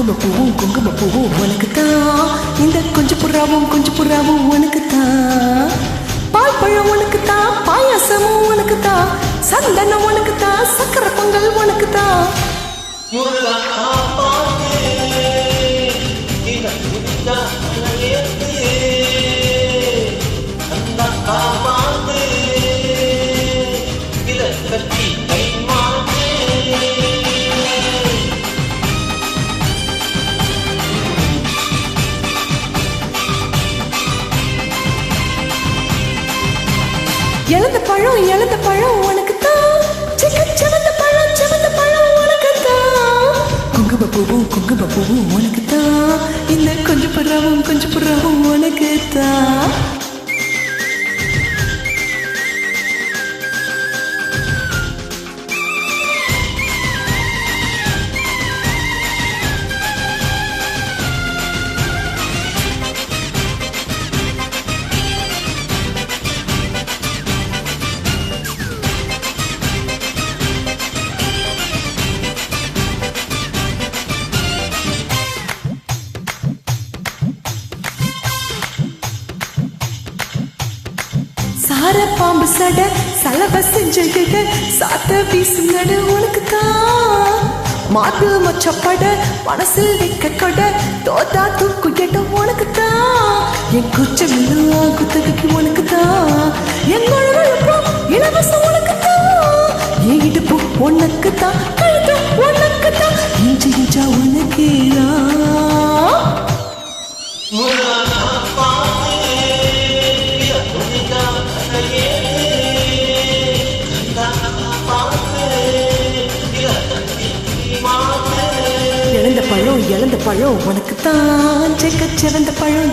குங்குமப்பூவும் உனக்குத்தான். இந்த கொஞ்சம் புறாவும் உனக்குத்தான். பால் பழம் உனக்குத்தான், பாயாசமும் உனக்குத்தான், சந்தனம் உனக்குத்தான், சக்கரை பொங்கல் உனக்குத்தான். இழந்த பழம் உனக்குத்தான். சிவந்த பழம் உனக்குத்தான். குங்குமப்பூவும் உனக்குத்தான். இந்த கொஞ்சம் புறாவும் உனக்குத்தான். சார பாம்பு சட சலவ செஞ்சுகிட்ட சாத்த வீசு நடு உனக்குத்தான். மாட்டு மச்சப்பட மனசில் வைக்க கொட தோத்தா தூக்கு எட்டம் உனக்குத்தான். என் குச்சமில்லா குத்தகைக்கு உனக்குத்தான். என் குழந்தைப்புறம் இலவசம் உனக்குத்தான். என் இடுப்பு உனக்குத்தான், கழுத்து உனக்குத்தான், இஞ்சா உனக்கேதான். இழந்த பழம் உனக்குத்தான்.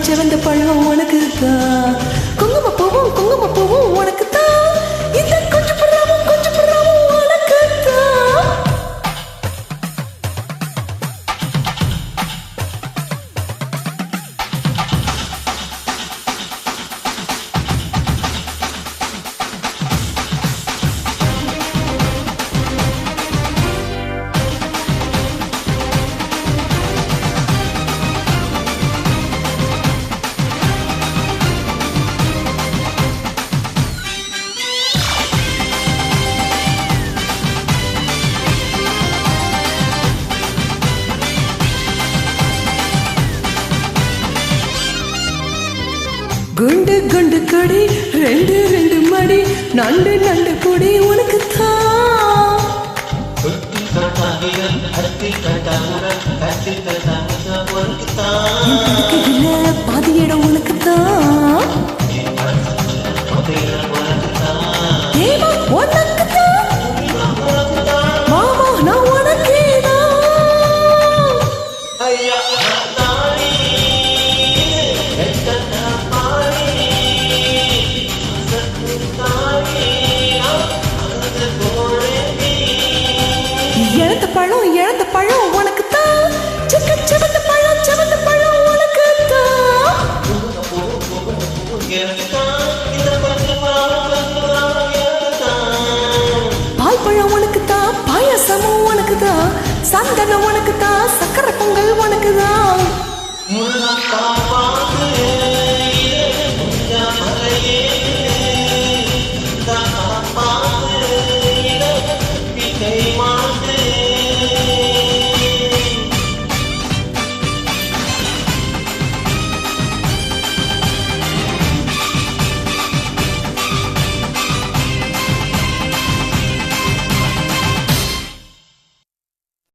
சிவந்த பழம் உனக்குத்தான். குங்குமப்பூவும் உனக்குத்தான். இந்த கொஞ்சம் புறாவும் உனக்குத்தான். குண்டு கொடி ரெண்டு மடி நண்டு பொடி உனக்குத்தான். பாதி இடம் உனக்குத்தான். மாமா நான் உனக்கேதான். இழந்த பழம் உனக்குத்தான். சிவந்த பழம் உனக்குத்தான். பால் பழம் உனக்குத்தான், பாயாசமும் உனக்குத்தான், சந்தனம் உனக்குத்தான், சக்கரை பொங்கல் உனக்குதான்.